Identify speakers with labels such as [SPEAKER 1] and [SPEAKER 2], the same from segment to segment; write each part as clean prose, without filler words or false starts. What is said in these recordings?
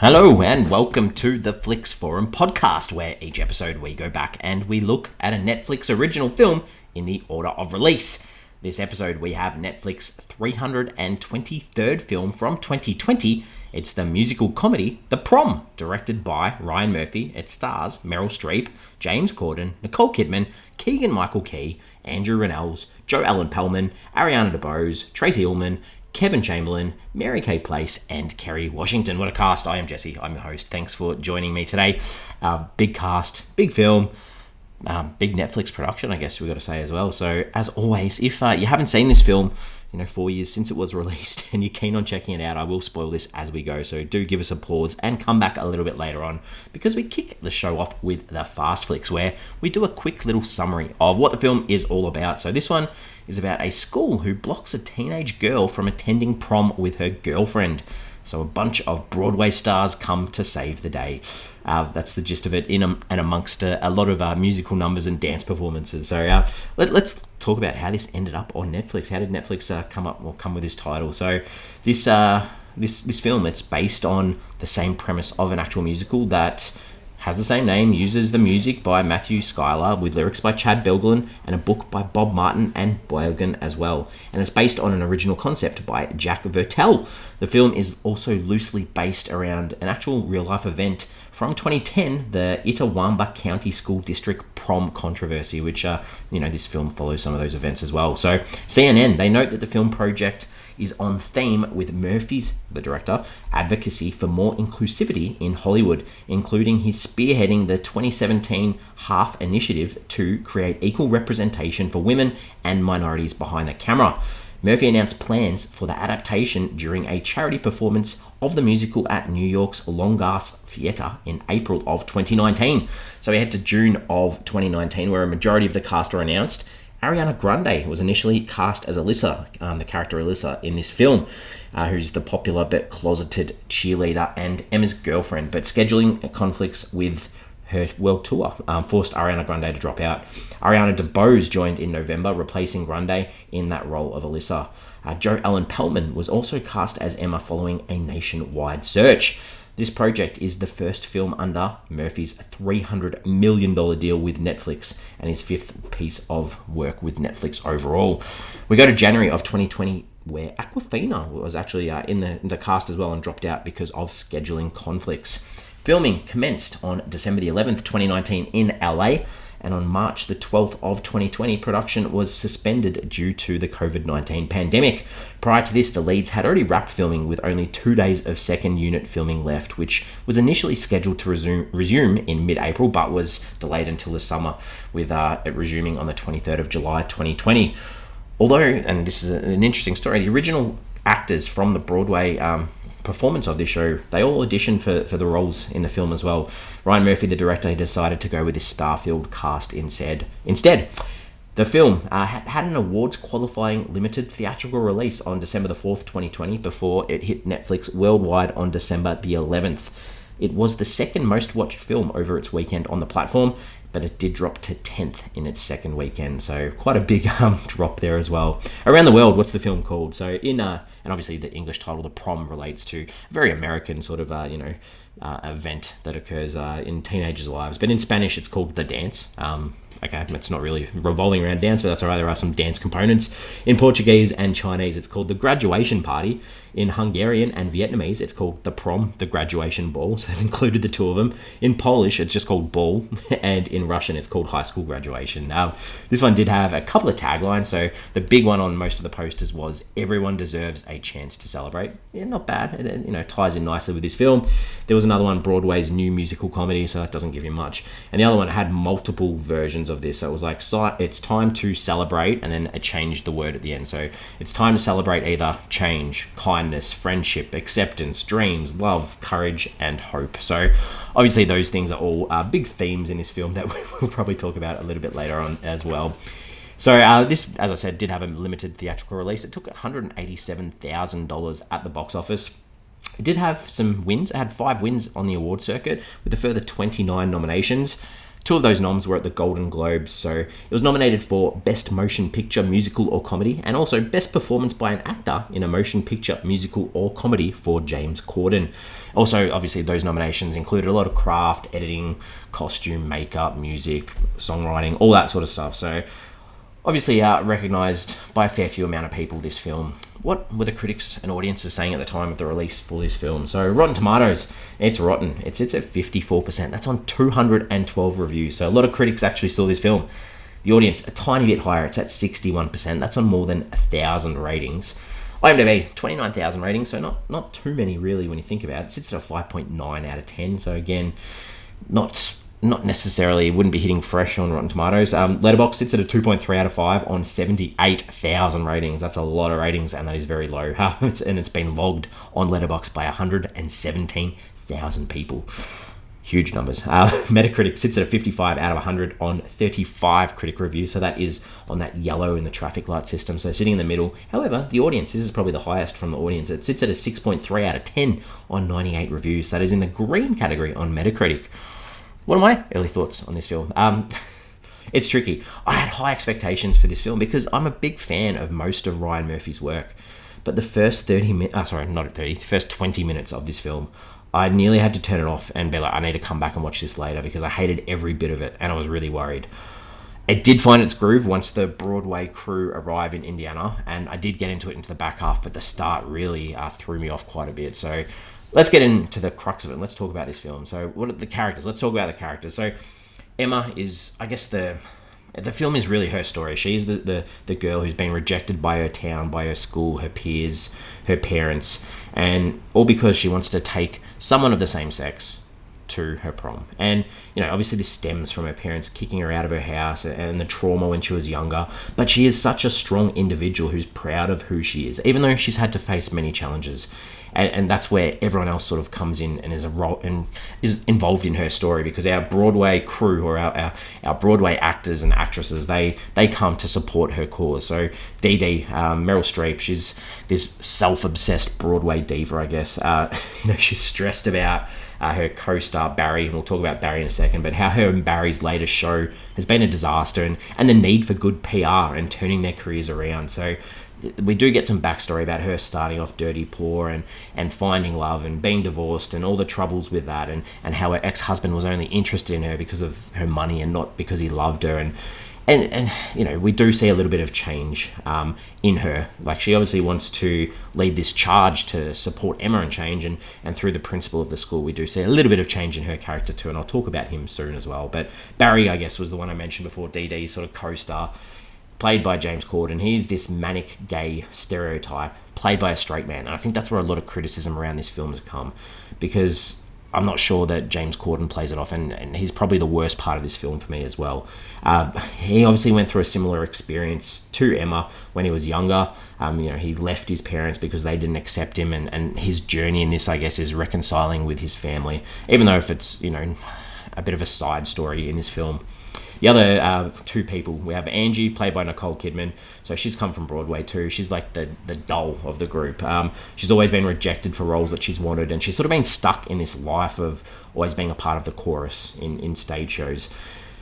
[SPEAKER 1] Hello and welcome to the Flix Forum podcast, where each episode we go back and we look at a Netflix original film in the order of release. This episode we have Netflix's 323rd film from 2020. It's the musical comedy The Prom, directed by Ryan Murphy. It stars Meryl Streep, James Corden, Nicole Kidman, Keegan-Michael Key, Andrew Rannells, Ellen Pellman, Ariana DeBose, Tracey Ullman, Kevin Chamberlin, Mary Kay Place, and Kerry Washington. What a cast. I am Jesse. I'm your host. Thanks for joining me today. Big cast, big film, big Netflix production, I guess we've got to say as well. So, as always, if you haven't seen this film, 4 years since it was released and you're keen on checking it out, I will spoil this as we go. So do give us a pause and come back a little bit later on, because we kick the show off with the Fast Flicks, where we do a quick little summary of what the film is all about. So this one is about a school who blocks a teenage girl from attending prom with her girlfriend. So a bunch of Broadway stars come to save the day. That's the gist of it, and amongst a lot of musical numbers and dance performances. So let's talk about how this ended up on Netflix. How did Netflix come with this title? So this film, it's based on the same premise of an actual musical that has the same name, uses the music by Matthew Schuyler with lyrics by Chad Belgelin and a book by Bob Martin and Boygan as well. And it's based on an original concept by Jack Vertel. The film is also loosely based around an actual real-life event from 2010, the Itawamba County School District prom controversy, which, this film follows some of those events as well. So CNN, they note that the film project is on theme with Murphy's, the director, advocacy for more inclusivity in Hollywood, including his spearheading the 2017 HALF initiative to create equal representation for women and minorities behind the camera. Murphy announced plans for the adaptation during a charity performance of the musical at New York's Longas Theatre in April of 2019. So we head to June of 2019, where a majority of the cast are announced. Ariana Grande was initially cast as Alyssa, the character Alyssa in this film, who's the popular but closeted cheerleader and Emma's girlfriend. But scheduling conflicts with her world tour forced Ariana Grande to drop out. Ariana DeBose joined in November, replacing Grande in that role of Alyssa. Ellen Pellman was also cast as Emma following a nationwide search. This project is the first film under Murphy's $300 million deal with Netflix and his fifth piece of work with Netflix overall. We go to January of 2020, where Awkwafina was actually in the cast as well and dropped out because of scheduling conflicts. Filming commenced on December the 11th, 2019 in LA, and on March the 12th of 2020, production was suspended due to the COVID-19 pandemic. Prior to this, the leads had already wrapped filming with only 2 days of second unit filming left, which was initially scheduled to resume in mid-April, but was delayed until the summer, with it resuming on the 23rd of July 2020. Although, and this is an interesting story, the original actors from the Broadway performance of this show, they all auditioned for the roles in the film as well. Ryan Murphy, the director, he decided to go with this star-filled cast instead. The film had an awards qualifying limited theatrical release on December the 4th, 2020, before it hit Netflix worldwide on December the 11th. It was the second most watched film over its weekend on the platform, but it did drop to 10th in its second weekend, so quite a big drop there as well. Around the world, what's the film called? So and obviously the English title, The Prom, relates to a very American sort of event that occurs in teenagers' lives, but in Spanish it's called The Dance. Okay, it's not really revolving around dance, but that's all right. There are some dance components. In Portuguese and Chinese, it's called The Graduation Party. In Hungarian and Vietnamese, it's called The Prom, The Graduation Ball. So they've included the two of them. In Polish, it's just called Ball. And in Russian, it's called High School Graduation. This one did have a couple of taglines. So the big one on most of the posters was, "Everyone deserves a chance to celebrate." Yeah, not bad. It ties in nicely with this film. There was another one, Broadway's new musical comedy, so that doesn't give you much. And the other one had multiple versions of this. So it was like, it's time to celebrate, and then it changed the word at the end. So it's time to celebrate either change, kindness, friendship, acceptance, dreams, love, courage, and hope. So obviously those things are all big themes in this film that we'll probably talk about a little bit later on as well. So this, as I said, did have a limited theatrical release. It took $187,000 at the box office. It did have some wins. It had 5 wins on the award circuit with a further 29 nominations. Two of those noms were at the Golden Globes, so it was nominated for Best Motion Picture, Musical or Comedy, and also Best Performance by an Actor in a Motion Picture, Musical or Comedy for James Corden. Also, obviously, those nominations included a lot of craft, editing, costume, makeup, music, songwriting, all that sort of stuff. So, obviously, recognised by a fair few amount of people, this film. What were the critics and audiences saying at the time of the release for this film? So, Rotten Tomatoes, it's rotten. It sits at 54%. That's on 212 reviews. So, a lot of critics actually saw this film. The audience, a tiny bit higher. It's at 61%. That's on more than 1,000 ratings. IMDb, 29,000 ratings, so not too many really when you think about it. It sits at a 5.9 out of 10. So, again, not necessarily, wouldn't be hitting fresh on Rotten Tomatoes. Letterboxd sits at a 2.3 out of 5 on 78,000 ratings. That's a lot of ratings, and that is very low. It's been logged on Letterboxd by 117,000 people. Huge numbers. Metacritic sits at a 55 out of 100 on 35 critic reviews, so that is on that yellow in the traffic light system, so sitting in the middle. However, the audience, this is probably the highest from the audience. It sits at a 6.3 out of 10 on 98 reviews. That is in the green category on Metacritic. What are my early thoughts on this film? It's tricky. I had high expectations for this film because I'm a big fan of most of Ryan Murphy's work. But the first 20 minutes of this film, I nearly had to turn it off and be like, I need to come back and watch this later because I hated every bit of it and I was really worried. It did find its groove once the Broadway crew arrive in Indiana, and I did get into the back half, but the start really threw me off quite a bit. So let's get into the crux of it and let's talk about this film. So what are the characters? Let's talk about the characters. So Emma is, I guess the film is really her story. She's the girl who's been rejected by her town, by her school, her peers, her parents, and all because she wants to take someone of the same sex to her prom. And, obviously this stems from her parents kicking her out of her house and the trauma when she was younger. But she is such a strong individual who's proud of who she is, even though she's had to face many challenges. And that's where everyone else sort of comes in and is involved in her story, because our Broadway crew, or our Broadway actors and actresses, they come to support her cause. So Dee Dee, Meryl Streep, she's this self-obsessed Broadway diva, I guess. She's stressed about her co-star Barry, and we'll talk about Barry in a second, but how her and Barry's latest show has been a disaster, and the need for good PR and turning their careers around. So we do get some backstory about her starting off dirty poor and finding love and being divorced and all the troubles with that, and how her ex-husband was only interested in her because of her money and not because he loved her. And we do see a little bit of change in her. Like, she obviously wants to lead this charge to support Emma and change, and through the principal of the school, we do see a little bit of change in her character too, and I'll talk about him soon as well. But Barry, I guess, was the one I mentioned before, Dee Dee's sort of co-star, played by James Corden. He's this manic gay stereotype, played by a straight man, and I think that's where a lot of criticism around this film has come, because I'm not sure that James Corden plays it off, and he's probably the worst part of this film for me as well. He obviously went through a similar experience to Emma when he was younger. He left his parents because they didn't accept him, and his journey in this, I guess, is reconciling with his family, even though if it's, a bit of a side story in this film. The other two people, we have Angie, played by Nicole Kidman. So she's come from Broadway too. She's like the doll of the group. She's always been rejected for roles that she's wanted, and she's sort of been stuck in this life of always being a part of the chorus in stage shows.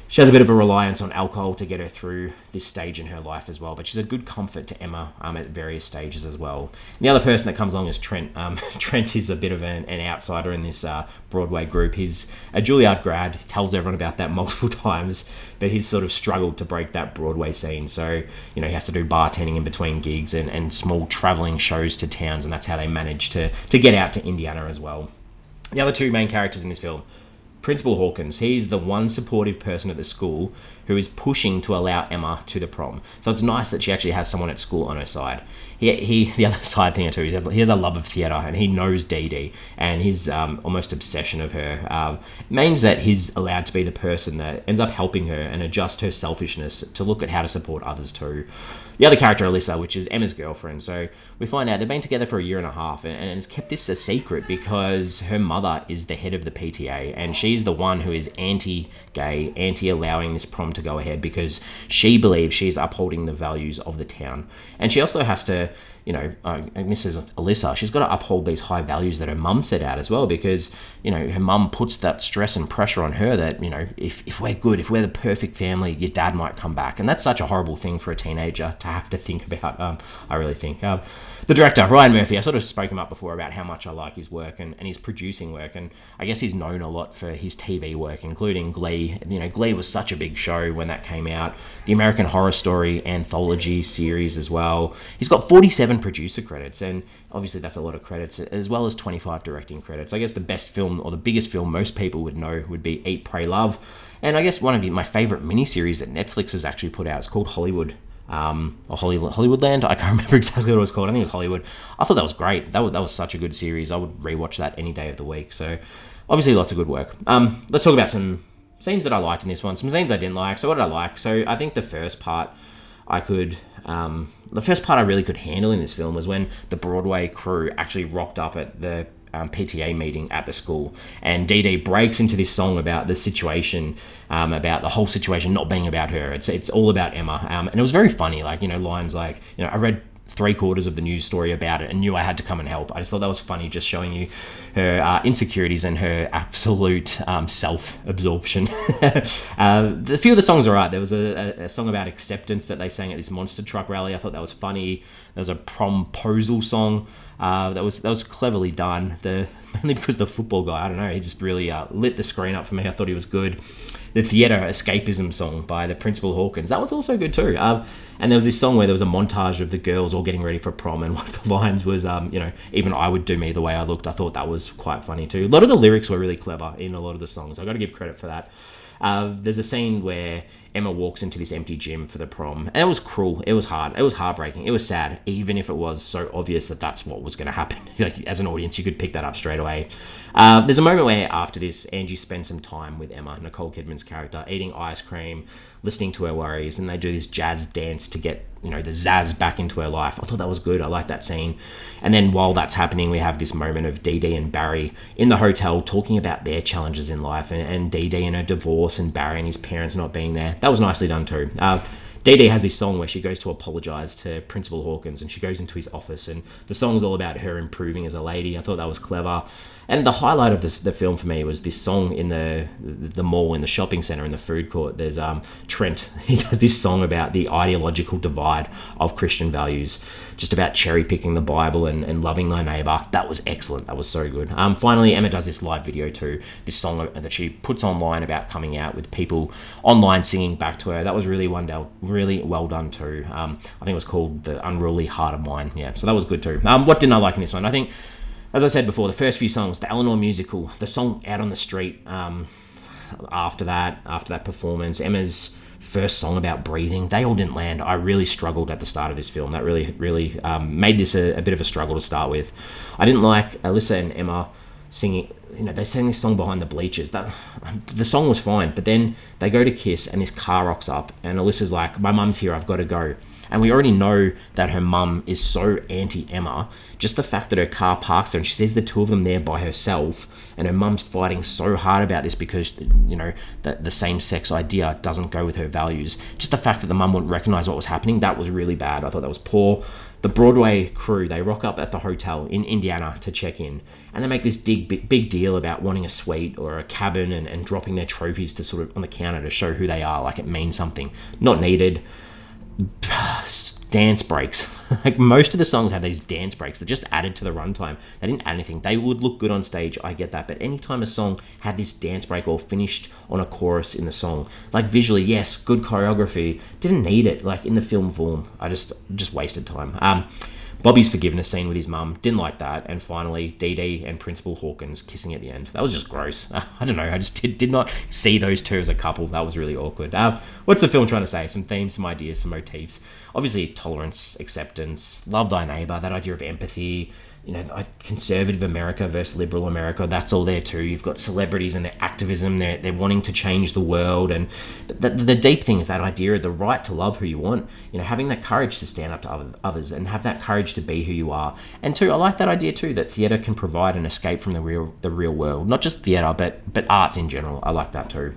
[SPEAKER 1] She has a bit of a reliance on alcohol to get her through this stage in her life as well, but she's a good comfort to Emma at various stages as well. And the other person that comes along is Trent. Trent is a bit of an outsider in this Broadway group. He's a Juilliard grad, tells everyone about that multiple times, but he's sort of struggled to break that Broadway scene. So, he has to do bartending in between gigs and small travelling shows to towns, and that's how they manage to get out to Indiana as well. The other two main characters in this film, Principal Hawkins, he's the one supportive person at the school who is pushing to allow Emma to the prom. So it's nice that she actually has someone at school on her side. He the other side thing too, he has a love of theatre, and he knows Dee Dee, and his almost obsession of her means that he's allowed to be the person that ends up helping her and adjust her selfishness to look at how to support others too. The other character, Alyssa, which is Emma's girlfriend. So we find out they've been together for a year and a half, and has kept this a secret because her mother is the head of the PTA, and she's the one who is anti-gay, anti-allowing this prom to go ahead, because she believes she's upholding the values of the town. And she also has to and this is Alyssa, she's got to uphold these high values that her mum set out as well, because, her mum puts that stress and pressure on her that, if we're good, if we're the perfect family, your dad might come back. And that's such a horrible thing for a teenager to have to think about, I really think. The director, Ryan Murphy, I sort of spoke him up before about how much I like his work and his producing work, and I guess he's known a lot for his TV work, including Glee. Glee was such a big show when that came out. The American Horror Story anthology series as well. He's got 47 producer credits, and obviously that's a lot of credits, as well as 25 directing credits. I guess the best film, or the biggest film most people would know, would be Eat, Pray, Love. And I guess one of my favourite miniseries that Netflix has actually put out is called Hollywood. Or Hollywoodland. I can't remember exactly what it was called. I think it was Hollywood. I thought that was great. That was such a good series. I would rewatch that any day of the week. So obviously lots of good work. Let's talk about some scenes that I liked in this one, some scenes I didn't like. So what did I like? So I think the first part I really could handle in this film was when the Broadway crew actually rocked up at the PTA meeting at the school, and Dee Dee breaks into this song about the situation, about the whole situation not being about her. It's all about Emma, and it was very funny. Lines like, I read 3/4 of the news story about it and knew I had to come and help. I just thought that was funny, just showing you her insecurities and her absolute self-absorption. A few of the songs are right. There was a song about acceptance that they sang at this monster truck rally. I thought that was funny. There was a promposal song that was cleverly done. Mainly because the football guy, I don't know, he just really lit the screen up for me. I thought he was good. The theatre escapism song by the Principal Hawkins, that was also good too. And there was this song where there was a montage of the girls all getting ready for prom, and one of the lines was, even I would do me the way I looked. I thought that was quite funny too. A lot of the lyrics were really clever in a lot of the songs. I got to give credit for that. There's a scene where Emma walks into this empty gym for the prom, and it was cruel. It was hard. It was heartbreaking. It was sad, even if it was so obvious that that's what was going to happen. As an audience, you could pick that up straight away. There's a moment where after this, Angie spends some time with Emma, Nicole Kidman's character, eating ice cream, listening to her worries, and they do this jazz dance to get, the zazz back into her life. I thought that was good. I liked that scene. And then while that's happening, we have this moment of Dee Dee and Barry in the hotel talking about their challenges in life, and Dee Dee and her divorce, and Barry and his parents not being there. That was nicely done too. Dee Dee has this song where she goes to apologise to Principal Hawkins, and she goes into his office, and the song's all about her improving as a lady. I thought that was clever. And the highlight of the film for me was this song in the mall, in the shopping centre, in the food court. There's Trent. He does this song about the ideological divide of Christian values, just about cherry picking the Bible and loving thy neighbour. That was excellent. That was so good. Finally, Emma does this live video too. This song that she puts online about coming out, with people online singing back to her. That was really well done too. I think it was called The Unruly Heart of Mine. Yeah, so that was good too. What didn't I like in this one? I think, as I said before, the first few songs, the Eleanor musical, the song Out on the Street, after that performance, Emma's first song about breathing, they all didn't land. I really struggled at the start of this film. That really made this a bit of a struggle to start with. I didn't like Alyssa and Emma singing. They sang this song behind the bleachers. The song was fine, but then they go to kiss, and this car rocks up, and Alyssa's like, "My mum's here, I've got to go." And we already know that her mum is so anti-Emma. Just the fact that her car parks there and she sees the two of them there by herself, and her mum's fighting so hard about this because, the same-sex idea doesn't go with her values. Just the fact that the mum wouldn't recognise what was happening, that was really bad. I thought that was poor. The Broadway crew, they rock up at the hotel in Indiana to check in, and they make this big deal about wanting a suite or a cabin and dropping their trophies to sort of on the counter to show who they are, like it means something. Not needed. Dance breaks. Like, most of the songs have these dance breaks that just added to the runtime. They didn't add anything. They would look good on stage, I get that, but anytime a song had this dance break or finished on a chorus in the song, like visually, yes, good choreography, didn't need it, like in the film form. I just wasted time. Bobby's forgiveness scene with his mum, didn't like that. And finally, Dee Dee and Principal Hawkins kissing at the end. That was just gross. I don't know, I just did not see those two as a couple. That was really awkward. What's the film trying to say? Some themes, some ideas, some motifs. Obviously, tolerance, acceptance, love thy neighbour, that idea of empathy, conservative America versus liberal America, that's all there too. You've got celebrities and their activism, they're wanting to change the world, and the deep thing is that idea of the right to love who you want, having that courage to stand up to others and have that courage to be who you are. And two, I like that idea too, that theatre can provide an escape from the real world, not just theatre, but arts in general. I like that too.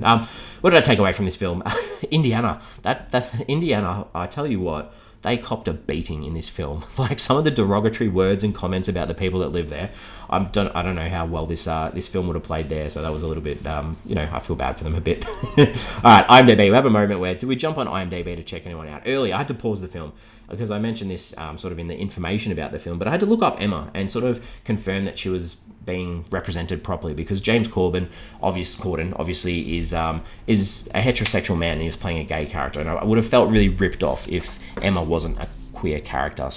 [SPEAKER 1] What did I take away from this film? Indiana, that Indiana, I tell you what, they copped a beating in this film. Like, some of the derogatory words and comments about the people that live there, I don't know how well this film would have played there, so that was a little bit, I feel bad for them a bit. Alright, IMDb, we have a moment where, do we jump on IMDb to check anyone out? Earlier, I had to pause the film, because I mentioned this sort of in the information about the film, but I had to look up Emma and sort of confirm that she was being represented properly, because James Corden obviously is a heterosexual man and he's playing a gay character, and I would have felt really ripped off if Emma wasn't a queer character,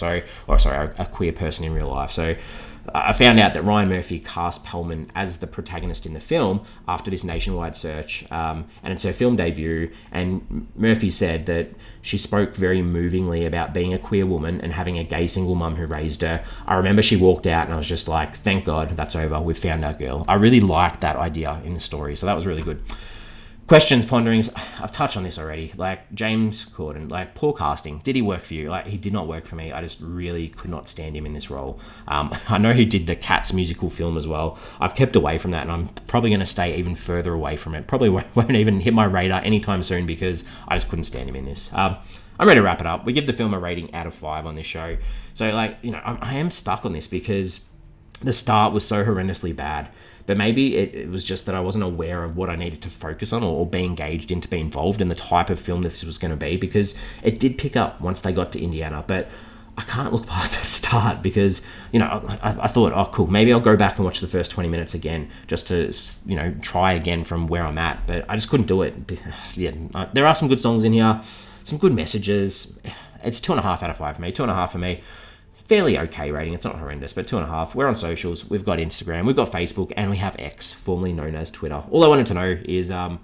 [SPEAKER 1] a queer person in real life. So I found out that Ryan Murphy cast Pellman as the protagonist in the film after this nationwide search, and it's her film debut, and Murphy said that she spoke very movingly about being a queer woman and having a gay single mum who raised her. I remember she walked out and I was just like, thank God, that's over, we've found our girl. I really liked that idea in the story, so that was really good. Questions, ponderings, I've touched on this already. Like, James Corden, like, poor casting. Did he work for you? Like, he did not work for me. I just really could not stand him in this role. I know he did the Cats musical film as well. I've kept away from that, and I'm probably going to stay even further away from it. Probably won't even hit my radar anytime soon, because I just couldn't stand him in this. I'm ready to wrap it up. We give the film a rating out of 5 on this show. So, like, I am stuck on this because the start was so horrendously bad. But maybe it was just that I wasn't aware of what I needed to focus on or be engaged in to be involved in the type of film this was going to be, because it did pick up once they got to Indiana. But I can't look past that start because, I thought, oh, cool, maybe I'll go back and watch the first 20 minutes again just to, try again from where I'm at. But I just couldn't do it. Yeah, there are some good songs in here, some good messages. It's 2.5 out of 5 for me. 2.5 for me. Fairly okay rating. It's not horrendous, but 2.5. We're on socials. We've got Instagram, we've got Facebook, and we have X, formerly known as Twitter. All I wanted to know is, I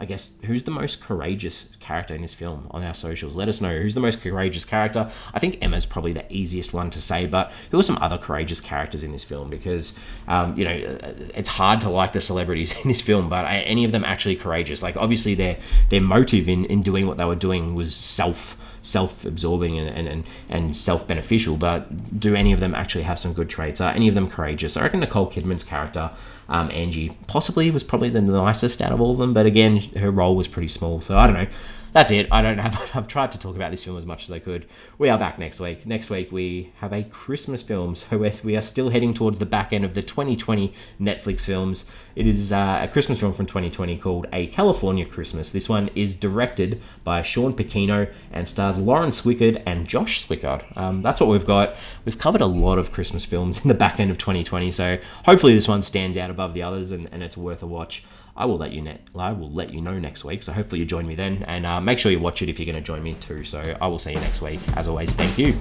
[SPEAKER 1] guess, who's the most courageous character in this film on our socials? Let us know who's the most courageous character. I think Emma's probably the easiest one to say, but who are some other courageous characters in this film? Because, it's hard to like the celebrities in this film, but are any of them actually courageous? Like, obviously, their motive in doing what they were doing was self-absorbing and self-beneficial, but do any of them actually have some good traits? Are any of them courageous? I reckon Nicole Kidman's character, Angie, possibly was probably the nicest out of all of them, but again, her role was pretty small, so I don't know. That's it. I've tried to talk about this film as much as I could. We are back next week. Next week we have a Christmas film, so we are still heading towards the back end of the 2020 Netflix films. It is a Christmas film from 2020 called A California Christmas. This one is directed by Sean Pacino and stars Lauren Swickard and Josh Swickard. That's what we've got. We've covered a lot of Christmas films in the back end of 2020, so hopefully this one stands out above the others and it's worth a watch. I will let you know next week, so hopefully you join me then, and make sure you watch it if you're going to join me too. So I will see you next week. As always, thank you.